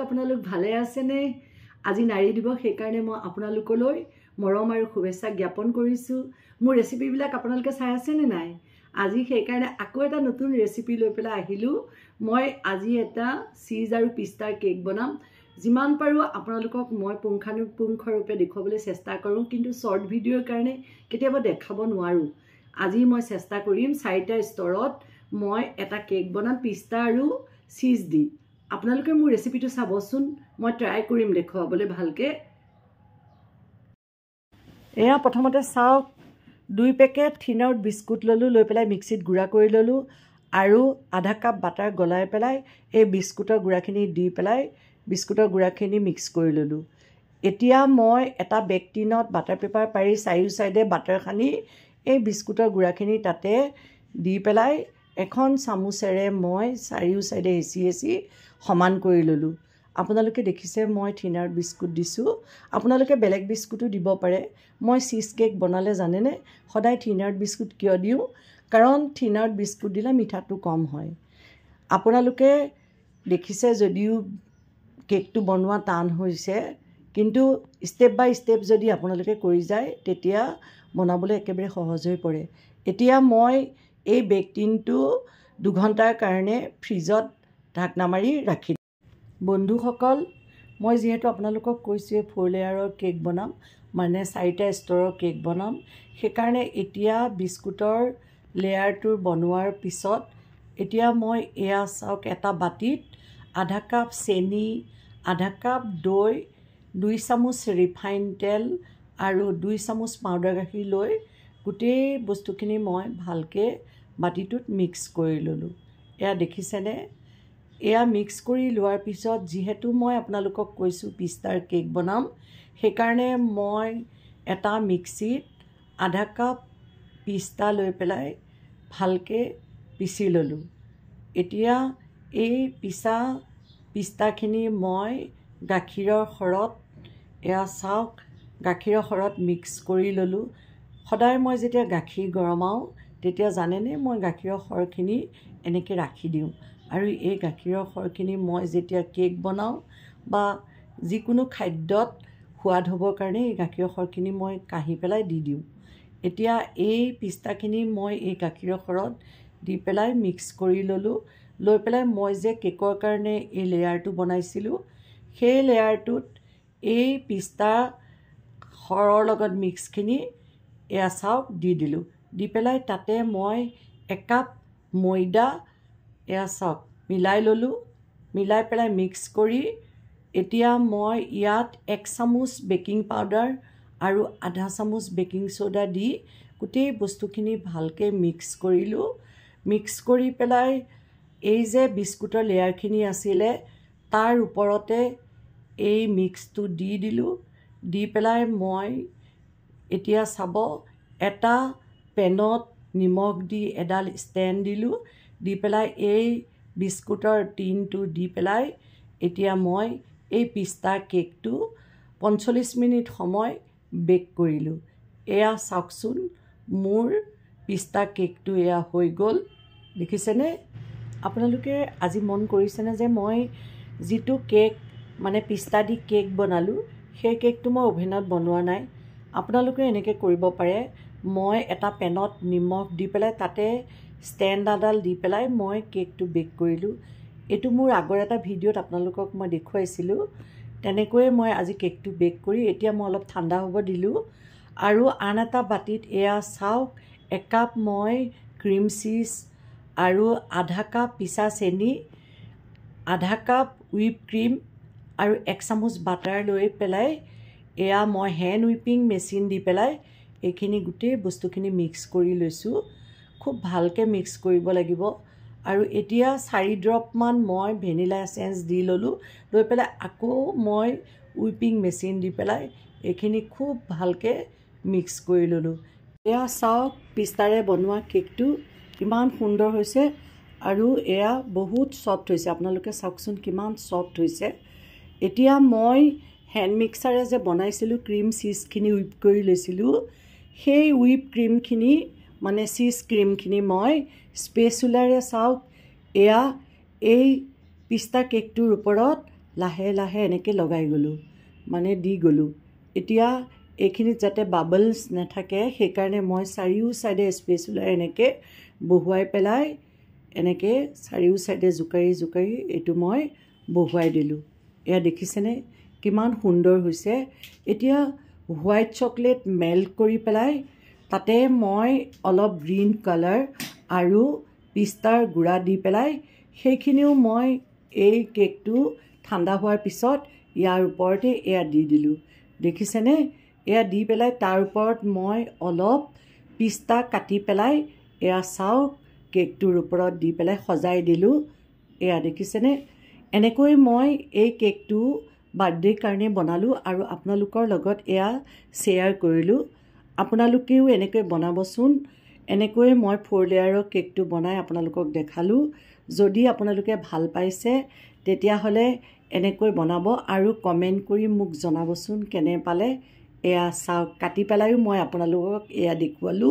আপোনালোক ভালে আছেনে? আজি নাৰী দিৱস, সেইকাৰণে মই আপোনালোকলৈ মৰম আৰু শুভেচ্ছা জ্ঞাপন কৰিছোঁ। মোৰ ৰেচিপিবিলাক আপোনালোকে চাই আছেনে নাই? আজি সেইকাৰণে আকৌ এটা নতুন ৰেচিপি লৈ পেলাই আহিলোঁ। মই আজি এটা চীজ আৰু পিষ্টাৰ কেক বনাম। যিমান পাৰোঁ আপোনালোকক মই পুংখানুপুংখৰূপে দেখুৱাবলৈ চেষ্টা কৰোঁ, কিন্তু শ্বৰ্ট ভিডিঅ'ৰ কাৰণে কেতিয়াবা দেখাব নোৱাৰোঁ। আজি মই চেষ্টা কৰিম 4টা স্তৰত মই এটা কেক বনাম পিষ্টা আৰু চীজ দি। আপোনালোকে মোৰ ৰেচিপিটো চাবচোন, মই ট্ৰাই কৰিম দেখুৱাবলৈ ভালকৈ। এয়া প্ৰথমতে চাওক, 2 পেকেট থিন আউট বিস্কুট ল'লোঁ, লৈ পেলাই মিক্সিত গুড়া কৰি ল'লোঁ আৰু আধা কাপ বাটাৰ গলাই পেলাই এই বিস্কুটৰ গুড়াখিনি দি পেলাই বিস্কুটৰ গুড়াখিনি মিক্স কৰি ল'লোঁ। এতিয়া মই এটা বেক টিনত বাটাৰ পেপাৰ পাৰি চাৰিও চাইডে বাটাৰ সানি এই বিস্কুটৰ গুড়াখিনি তাতে দি পেলাই এখন চামুচেৰে মই চাৰিও চাইডে হেঁচি সমান কৰি ল'লোঁ। আপোনালোকে দেখিছে মই থিন আউট বিস্কুট দিছোঁ, আপোনালোকে বেলেগ বিস্কুটো দিব পাৰে। মই চীজ কেক বনালে জানেনে সদায় থিন আউট বিস্কুট কিয় দিওঁ? কাৰণ থিন আউট বিস্কুট দিলে মিঠাটো কম হয়। আপোনালোকে দেখিছে যদিও কেকটো বনোৱা টান হৈছে, কিন্তু ষ্টেপ বাই ষ্টেপ যদি আপোনালোকে কৰি যায় তেতিয়া বনাবলৈ একেবাৰে সহজ হৈ পৰে। এতিয়া মই এই বেক টিনটো 2 ঘণ্টাৰ কাৰণে ফ্ৰিজত ঢাকনা মাৰি ৰাখি দিম। বন্ধুসকল, মই যিহেতু আপোনালোকক কৈছোঁৱে 4 লেয়াৰৰ কেক বনাম, মানে 4টা স্তৰৰ কেক বনাম। সেইকাৰণে এতিয়া বিস্কুটৰ লেয়াৰটো বনোৱাৰ পিছত এতিয়া মই এয়া চাওক, এটা বাতিত আধা কাপ চেনি, আধা কাপ দৈ, 2 চামুচ ৰিফাইন তেল আৰু 2 চামুচ পাউডাৰ গাখীৰ লৈ গোটেই বস্তুখিনি মই ভালকৈ বাতিটোত মিক্স কৰি ল'লোঁ। এয়া দেখিছেনে? এয়া মিক্স কৰি লোৱাৰ পিছত যিহেতু মই আপোনালোকক কৈছোঁ পিষ্টাৰ কেক বনাম, সেইকাৰণে মই এটা মিক্সিত আধা কাপ পিষ্টা লৈ পেলাই ভালকৈ পিচি ল'লোঁ। এতিয়া এই পিষ্টাখিনি মই গাখীৰৰ সৰত, এয়া চাওক, গাখীৰৰ সৰত মিক্স কৰি ল'লোঁ। সদায় মই যেতিয়া গাখীৰ গৰমাওঁ তেতিয়া জানেনে মই গাখীৰৰ সৰখিনি এনেকৈ ৰাখি দিওঁ, আৰু এই গাখীৰৰ সৰখিনি মই যেতিয়া কেক বনাওঁ বা যিকোনো খাদ্যত সোৱাদ হ'বৰ কাৰণে এই গাখীৰৰ সৰখিনি মই কাঢ়ি পেলাই দি দিওঁ। এতিয়া এই পিষ্টাখিনি মই এই গাখীৰৰ সৰত দি পেলাই মিক্স কৰি ল'লোঁ। লৈ পেলাই মই যে কেকৰ কাৰণে এই লেয়াৰটো বনাইছিলোঁ, সেই লেয়াৰটোত এই পিষ্টা সৰৰ লগত মিক্সখিনি এয়া চাওক দি দিলোঁ। দি পেলাই তাতে মই 1 কাপ ময়দা এয়া চাওক মিলাই ল'লোঁ। মিলাই পেলাই মিক্স কৰি এতিয়া মই ইয়াত 1 চামুচ বেকিং পাউডাৰ আৰু আধা চামুচ বেকিং ছ'ডা দি গোটেই বস্তুখিনি ভালকৈ মিক্স কৰিলোঁ। মিক্স কৰি পেলাই এই যে বিস্কুটৰ লেয়াৰখিনি আছিলে তাৰ ওপৰতে এই মিক্সটো দি দিলোঁ। দি পেলাই মই এতিয়া চাব, এটা পেনত নিমখ দি এডাল ষ্টেণ্ড দিলোঁ। দি পেলাই এই বিস্কুটৰ টিনটো দি পেলাই এতিয়া মই এই পিষ্টা কেকটো 45 মিনিট সময় বেক কৰিলোঁ। এয়া চাওকচোন, মোৰ পিষ্টা কেকটো এয়া হৈ গ'ল। দেখিছেনে? আপোনালোকে আজি মন কৰিছেনে যে মই যিটো কেক মানে পিষ্টা দি কেক বনালোঁ, সেই কেকটো মই অভেনত বনোৱা নাই। আপোনালোকে এনেকৈ কৰিব পাৰে। মই এটা পেনত নিমখ দি পেলাই তাতে ষ্টেণ্ড এডাল দি পেলাই মই কেকটো বেক কৰিলোঁ। এইটো মোৰ আগৰ এটা ভিডিঅ'ত আপোনালোকক মই দেখুৱাইছিলোঁ। তেনেকৈয়ে মই আজি কেকটো বেক কৰি এতিয়া মই অলপ ঠাণ্ডা হ'ব দিলোঁ। আৰু আন এটা বাতিত এয়া চাওক, 1 কাপ মই ক্ৰীম চীজ আৰু আধা কাপ পিচা চেনি, আধা কাপ হুইপ ক্ৰীম আৰু 1 চামুচ বাটাৰ লৈ পেলাই এয়া মই হেণ্ড হুইপিং মেচিন দি পেলাই এইখিনি গোটেই বস্তুখিনি মিক্স কৰি লৈছোঁ। খুব ভালকৈ মিক্স কৰিব লাগিব। আৰু এতিয়া 4 ড্ৰপমান মই ভেনিলা এছেঞ্চ দি ল'লোঁ। লৈ পেলাই আকৌ মই হুইপিং মেচিন দি পেলাই এইখিনি খুব ভালকৈ মিক্স কৰি ল'লোঁ। এয়া চাওক, পিষ্টাৰে বনোৱা কেকটো কিমান সুন্দৰ হৈছে আৰু এয়া বহুত ছফ্ট হৈছে। আপোনালোকে চাওকচোন কিমান ছফ্ট হৈছে। এতিয়া মই হেণ্ড মিক্সাৰে যে বনাইছিলোঁ, ক্ৰীম চীজখিনি হুইপ কৰি লৈছিলোঁ, সেই হুইপ ক্ৰীমখিনি মানে চীজ ক্ৰীমখিনি মই স্পেচুলাৰে চাওক এয়া এই পিষ্টা কেকটোৰ ওপৰত লাহে লাহে এনেকৈ লগাই গ'লোঁ, মানে দি গ'লোঁ। এতিয়া এইখিনিত যাতে বাবলছ নাথাকে সেইকাৰণে মই চাৰিও ছাইডে স্পেচুলাৰ এনেকৈ বহুৱাই পেলাই এনেকৈ চাৰিও ছাইডে জোকাৰি জোকাৰি এইটো মই বহুৱাই দিলোঁ। এয়া দেখিছেনে কিমান সুন্দৰ হৈছে। এতিয়া হোৱাইট চকলেট মেল্ট কৰি পেলাই তাতে মই অলপ গ্ৰীণ কালাৰ আৰু পিষ্টাৰ গুড়া দি পেলাই সেইখিনিও মই এই কেকটো ঠাণ্ডা হোৱাৰ পিছত ইয়াৰ ওপৰতে এয়া দি দিলোঁ। দেখিছেনে? এয়া দি পেলাই তাৰ ওপৰত মই অলপ পিষ্টা কাটি পেলাই এয়া চাওক কেকটোৰ ওপৰত দি পেলাই সজাই দিলোঁ। এয়া দেখিছেনে? এনেকৈ মই এই কেকটো বাৰ্থডেৰ কাৰণে বনালোঁ আৰু আপোনালোকৰ লগত এয়া শ্বেয়াৰ কৰিলোঁ। আপোনালোকেও এনেকৈ বনাবচোন। এনেকৈয়ে মই 4 লেয়াৰৰ কেকটো বনাই আপোনালোকক দেখালোঁ। যদি আপোনালোকে ভাল পাইছে তেতিয়াহ'লে এনেকৈ বনাব আৰু কমেণ্ট কৰি মোক জনাবচোন কেনে পালে। এয়া চাওক কাটি পেলাইও মই আপোনালোকক এয়া দেখুৱালোঁ।